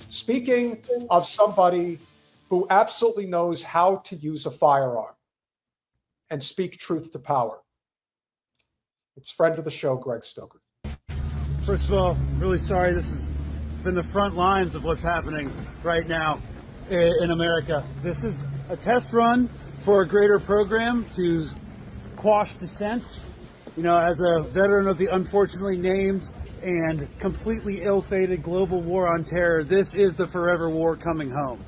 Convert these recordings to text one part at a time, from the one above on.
Speaking of somebody who absolutely knows how to use a firearm and speak truth to power, it's friend of the show, Greg Stoker. First of all, really sorry. This has been the front lines of what's happening right now in America. This is a test run for a greater program to quash dissent. You know, as a veteran of the unfortunately named and completely ill-fated global war on terror, this is the forever war coming home.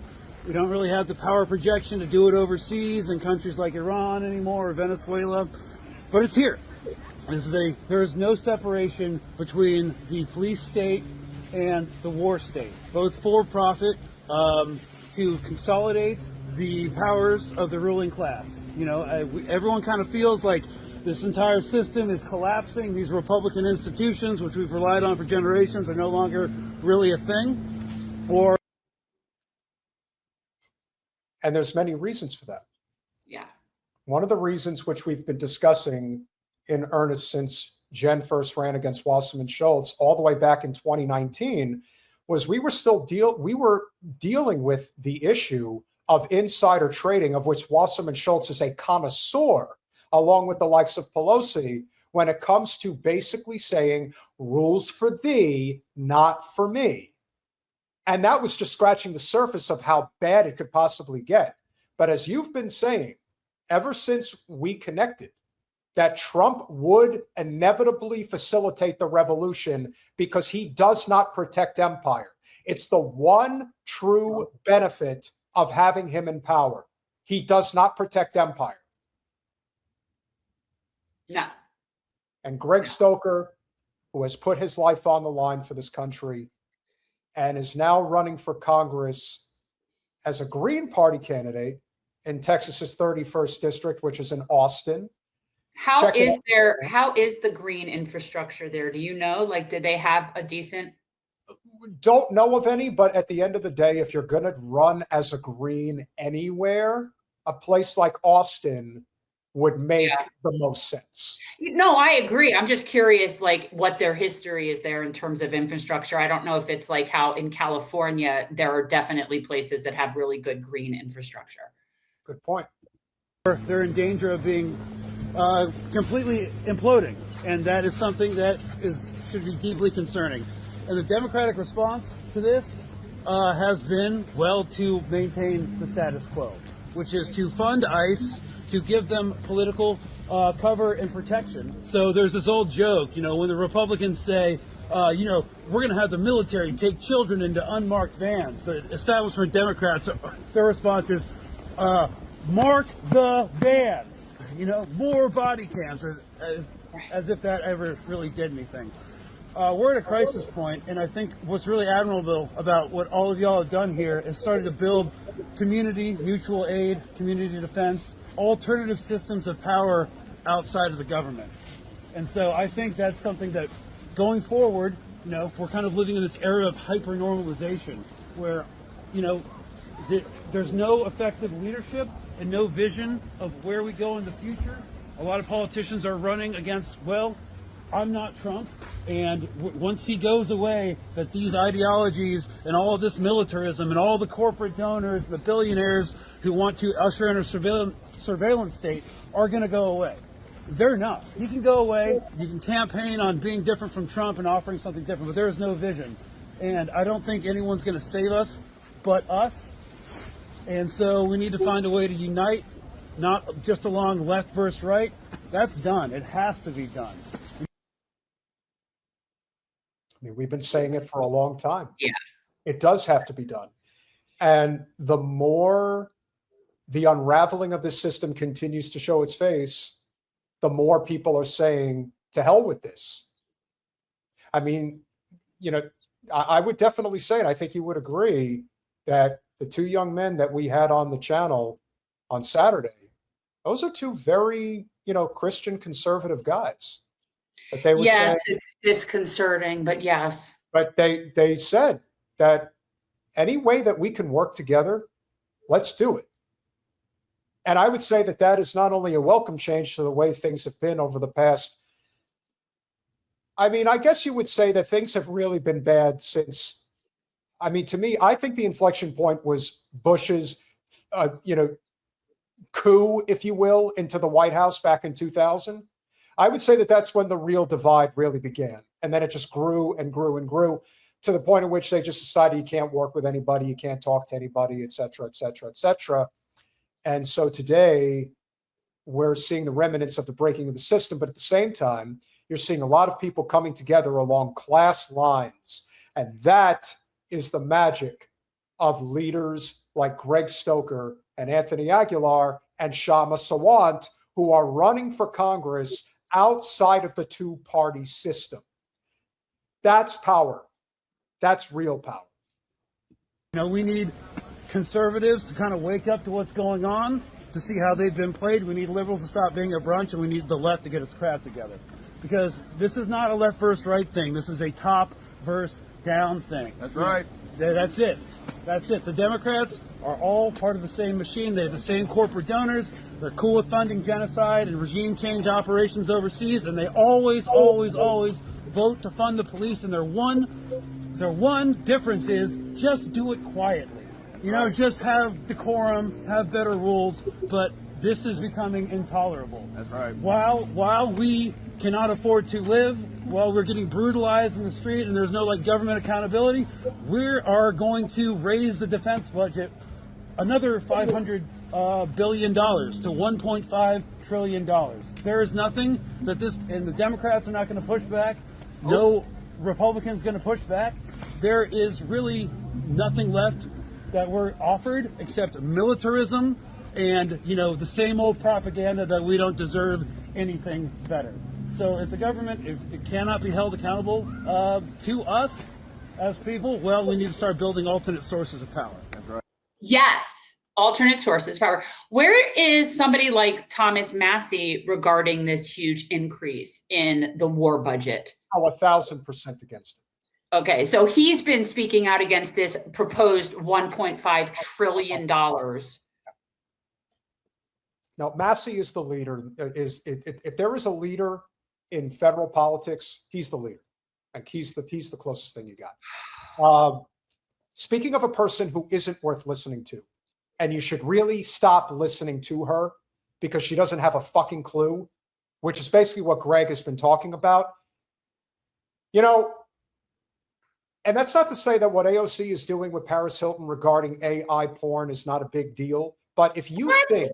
We don't really have the power projection to do it overseas in countries like Iran anymore or Venezuela, but it's here. There is no separation between the police state and the war state, both for profit, to consolidate the powers of the ruling class. You know, everyone kind of feels like this entire system is collapsing. These Republican institutions, which we've relied on for generations, are no longer really a thing. And there's many reasons for that. Yeah. One of the reasons, which we've been discussing in earnest since Jen first ran against Wasserman Schultz all the way back in 2019, was we were dealing with the issue of insider trading, of which Wasserman Schultz is a connoisseur, along with the likes of Pelosi, when it comes to basically saying rules for thee, not for me. And that was just scratching the surface of how bad it could possibly get. But as you've been saying, ever since we connected, that Trump would inevitably facilitate the revolution because he does not protect empire. It's the one true benefit of having him in power. He does not protect empire. No. And Greg Stoker, who has put his life on the line for this country and is now running for Congress as a Green Party candidate in Texas's 31st district, which is in Austin. How is the green infrastructure there? Do you know? Like, did they have a decent? Don't know of any, but at the end of the day, if you're going to run as a Green anywhere, a place like Austin would make the most sense. No, I agree. I'm just curious, like, what their history is there in terms of infrastructure. I don't know if it's like how in California, there are definitely places that have really good green infrastructure. Good point. They're in danger of being completely imploding, and that is something that should be deeply concerning. And the Democratic response to this has been, well, to maintain the status quo, which is to fund ICE, to give them political cover and protection. So there's this old joke, you know, when the Republicans say, you know, we're going to have the military take children into unmarked vans. The establishment Democrats, their response is, mark the vans, you know, more body cams, as if that ever really did anything. We're at a crisis point, and I think what's really admirable about what all of y'all have done here is started to build community, mutual aid, community defense, alternative systems of power outside of the government. And so I think that's something that going forward, you know, we're kind of living in this era of hyper-normalization where, you know, there's no effective leadership and no vision of where we go in the future. A lot of politicians are running against, well, I'm not Trump, and once he goes away, that these ideologies and all of this militarism and all the corporate donors, the billionaires who want to usher in a surveillance state are going to go away. They're not. He can go away. You can campaign on being different from Trump and offering something different, but there is no vision. And I don't think anyone's going to save us but us. And so we need to find a way to unite, not just along left versus right. That's done. It has to be done. I mean, we've been saying it for a long time. Yeah. It does have to be done. And the more the unraveling of this system continues to show its face, the more people are saying, to hell with this. I mean, you know, I would definitely say, and I think you would agree, that the two young men that we had on the channel on Saturday, those are two very, you know, Christian conservative guys. But they were saying, it's disconcerting, but yes. But they said that any way that we can work together, let's do it. And I would say that that is not only a welcome change to the way things have been over the past. I mean, I guess you would say that things have really been bad since I mean, to me, I think the inflection point was Bush's, coup, if you will, into the White House back in 2000. I would say that that's when the real divide really began. And then it just grew and grew and grew to the point in which they just decided you can't work with anybody, you can't talk to anybody, et cetera, et cetera, et cetera. And so today we're seeing the remnants of the breaking of the system. But at the same time, you're seeing a lot of people coming together along class lines. And that is the magic of leaders like Greg Stoker and Anthony Aguilar and Shama Sawant, who are running for Congress outside of the two-party system. That's power. That's real power. We need conservatives to kind of wake up to what's going on, to see how they've been played. We need liberals to stop being a brunch, and we need the left to get its crap together. Because this is not a left versus right thing. This is a top versus down thing. That's right. That's it. That's it. The Democrats are all part of the same machine. They have the same corporate donors. They're cool with funding genocide and regime change operations overseas, and they always, always, always vote to fund the police. And their one difference is just do it quietly. Just have decorum, have better rules. But this is becoming intolerable. That's right. While we cannot afford to live, while we're getting brutalized in the street and there's no government accountability, we are going to raise the defense budget another $500 billion to $1.5 trillion. There is nothing that and the Democrats are not going to push back. No Republicans going to push back. There is really nothing left that we're offered except militarism and, the same old propaganda that we don't deserve anything better. So if the government, if it cannot be held accountable to us as people, well, we need to start building alternate sources of power. That's right. Yes, alternate sources of power. Where is somebody like Thomas Massie regarding this huge increase in the war budget? 1,000% against it. Okay, so he's been speaking out against this proposed $1.5 trillion. Now, Massie is the leader. If there is a leader in federal politics, he's the leader. Like he's the closest thing you got. Speaking of a person who isn't worth listening to, and you should really stop listening to her because she doesn't have a fucking clue, which is basically what Greg has been talking about. And that's not to say that what AOC is doing with Paris Hilton regarding AI porn is not a big deal. But if you think,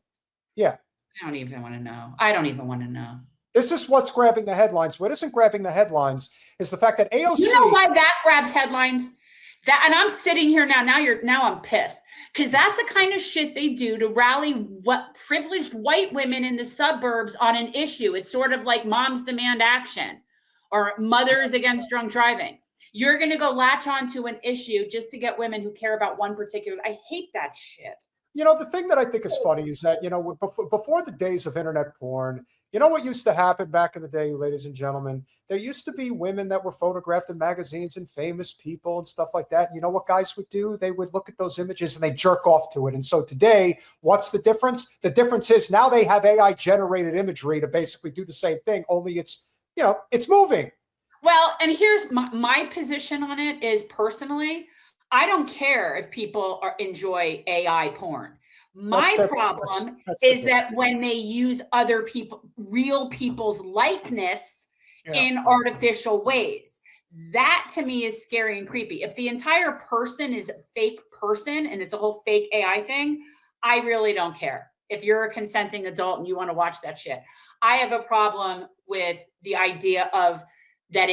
yeah. I don't even want to know. This is what's grabbing the headlines. What isn't grabbing the headlines is the fact that AOC. You know why that grabs headlines? And I'm sitting here now I'm pissed because that's the kind of shit they do to rally what privileged white women in the suburbs on an issue. It's sort of like Moms Demand Action or Mothers Against Drunk Driving. You're going to go latch onto an issue just to get women who care about one particular. I hate that shit. The thing that I think is funny is that, before the days of internet porn, what used to happen back in the day, ladies and gentlemen? There used to be women that were photographed in magazines and famous people and stuff like that. You know what guys would do? They would look at those images and they jerk off to it. And so today, what's the difference? The difference is now they have AI generated imagery to basically do the same thing, only it's moving. Well, and here's my position on it is personally, I don't care if people enjoy AI porn. My problem is that when they use other people, real people's likeness in artificial ways, that to me is scary and creepy. If the entire person is a fake person and it's a whole fake AI thing, I really don't care. If you're a consenting adult and you want to watch that shit, I have a problem with the idea of that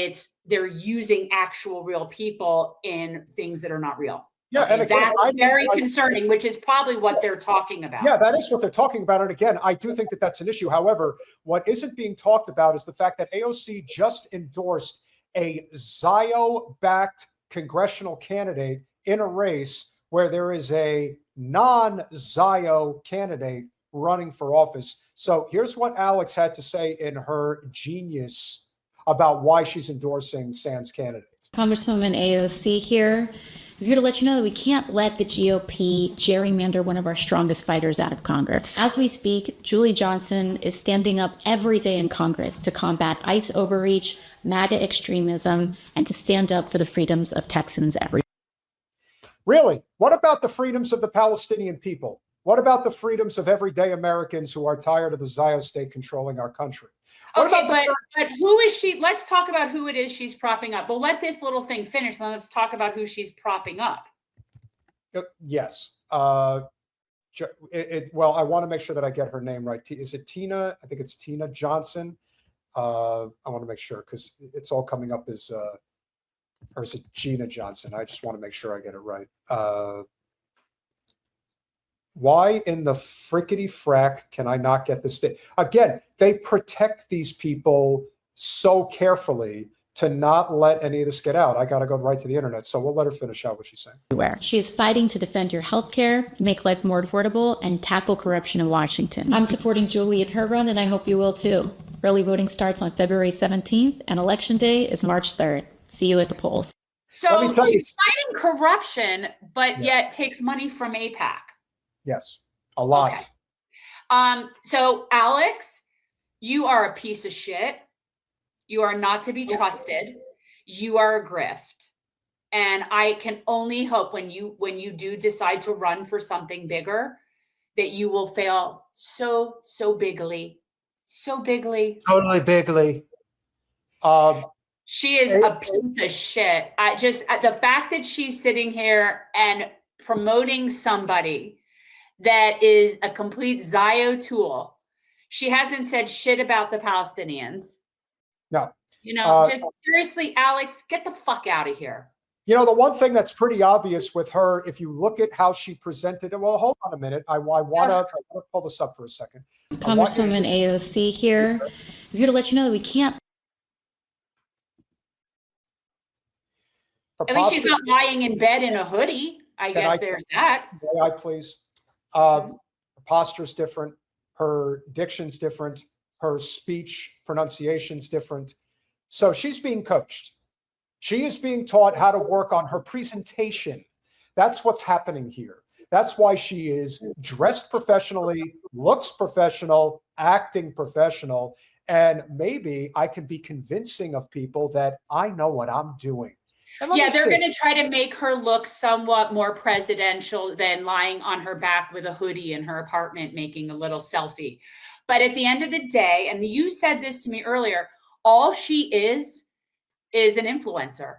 they're using actual real people in things that are not real. Yeah, and again, that's very concerning, which is probably what they're talking about. Yeah, that is what they're talking about. And again, I do think that that's an issue. However, what isn't being talked about is the fact that AOC just endorsed a Zio-backed congressional candidate in a race where there is a non-Zio candidate running for office. So here's what Alex had to say in her genius about why she's endorsing Sand's candidate. Congresswoman AOC here. I'm here to let you know that we can't let the GOP gerrymander one of our strongest fighters out of Congress. As we speak, Julie Johnson is standing up every day in Congress to combat ICE overreach, MAGA extremism, and to stand up for the freedoms of Texans everywhere. Really? What about the freedoms of the Palestinian people? What about the freedoms of everyday Americans who are tired of the Zionist state controlling our country? What Okay, about but who is she? Let's talk about who it is she's propping up. But let this little thing finish, then let's talk about who she's propping up. Yes. Well, I want to make sure that I get her name right. Is it Tina? I think it's Tina Johnson. I want to make sure because it's all coming up as, or is it Gina Johnson? I just want to make sure I get it right. Why in the frickety frack can I not get this? Again, they protect these people so carefully to not let any of this get out. I got to go right to the internet. So we'll let her finish out what she's saying. She is fighting to defend your health care, make life more affordable, and tackle corruption in Washington. I'm supporting Julie in her run, and I hope you will too. Early voting starts on February 17th, and Election Day is March 3rd. See you at the polls. So she's fighting corruption, but yet takes money from AIPAC. Yes, a lot. Okay. So Alex, you are a piece of shit. You are not to be trusted. You are a grift. And I can only hope when you do decide to run for something bigger, that you will fail so bigly. So bigly. Totally bigly. She is a piece of shit. The fact that she's sitting here and promoting somebody that is a complete Zio tool. She hasn't said shit about the Palestinians. No. Just seriously, Alex, get the fuck out of here. The one thing that's pretty obvious with her, if you look at how she presented it, well, hold on a minute. I want to pull this up for a second. Congresswoman AOC here. I'm here to let you know that we can't. At least she's not lying in bed in a hoodie. I guess there's that. May I please? Her posture's different. Her diction's different. Her speech pronunciation's different. So she's being coached. She is being taught how to work on her presentation. That's what's happening here. That's why she is dressed professionally, looks professional, acting professional. And maybe I can be convincing of people that I know what I'm doing. Yeah, they're going to try to make her look somewhat more presidential than lying on her back with a hoodie in her apartment making a little selfie. But at the end of the day, and you said this to me earlier, all she is an influencer.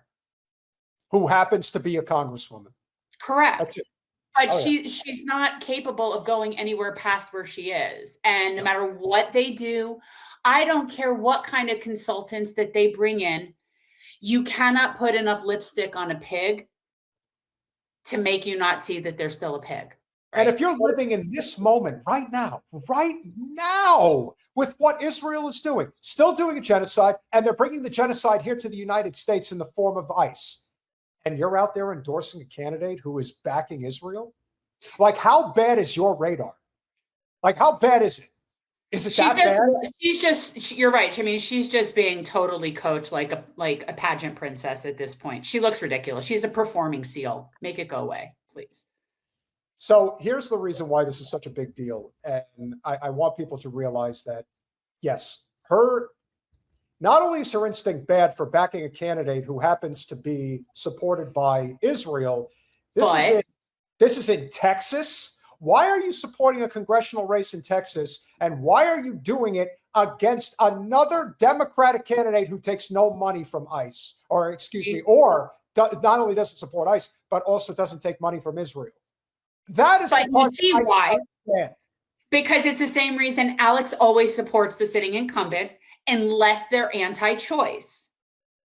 Who happens to be a congresswoman. Correct. That's it. But she's not capable of going anywhere past where she is. And no matter what they do, I don't care what kind of consultants that they bring in, you cannot put enough lipstick on a pig to make you not see that they're still a pig. Right? And if you're living in this moment right now, with what Israel is doing, still doing a genocide, and they're bringing the genocide here to the United States in the form of ICE, and you're out there endorsing a candidate who is backing Israel, like how bad is your radar? Like how bad is it? Is it that bad? You're right. I mean, she's just being totally coached like a pageant princess at this point. She looks ridiculous. She's a performing seal. Make it go away, please. So here's the reason why this is such a big deal. And I want people to realize that, yes, not only is her instinct bad for backing a candidate who happens to be supported by Israel, this is in Texas. Why are you supporting a congressional race in Texas? And why are you doing it against another Democratic candidate who takes no money from ICE, or not only doesn't support ICE, but also doesn't take money from Israel? That is you see why? Because it's the same reason Alex always supports the sitting incumbent unless they're anti-choice,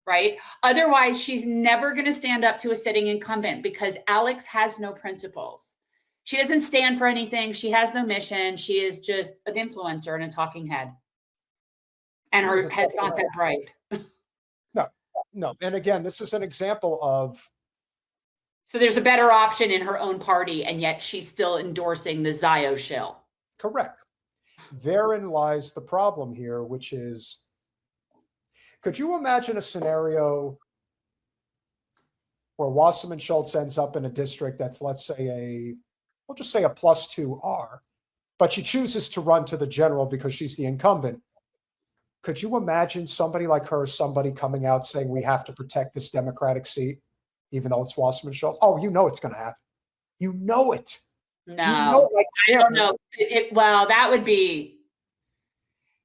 right? Otherwise, she's never going to stand up to a sitting incumbent because Alex has no principles. She doesn't stand for anything. She has no mission. She is just an influencer and a talking head. And her head's not that bright. No. And again, this is an example of. So there's a better option in her own party, and yet she's still endorsing the Zio shill. Correct. Therein lies the problem here, which is, could you imagine a scenario where Wasserman Schultz ends up in a district that's, let's say, we'll just say a +2R, but she chooses to run to the general because she's the incumbent. Could you imagine somebody like her, somebody coming out saying we have to protect this Democratic seat? even though it's Wasserman Schultz. Oh, you know it's going to happen. You know it. No, you know, like, I don't know. Well, that would be,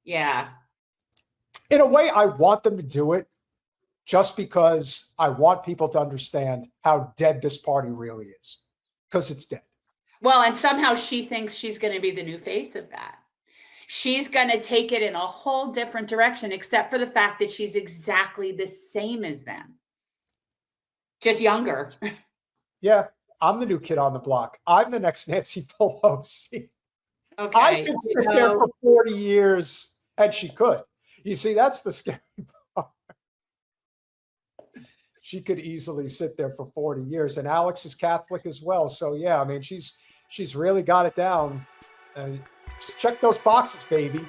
yeah. In a way, I want them to do it just because I want people to understand how dead this party really is, because it's dead. Well, and somehow she thinks she's going to be the new face of that. She's going to take it in a whole different direction, except for the fact that she's exactly the same as them, just younger. Yeah, I'm the new kid on the block. I'm the next Nancy Pelosi. Okay. I could sit there for 40 years, and she could. You see, that's the scary part. She could easily sit there for 40 years, and Alex is Catholic as well. So yeah, I mean, she's really got it down. Just check those boxes, baby.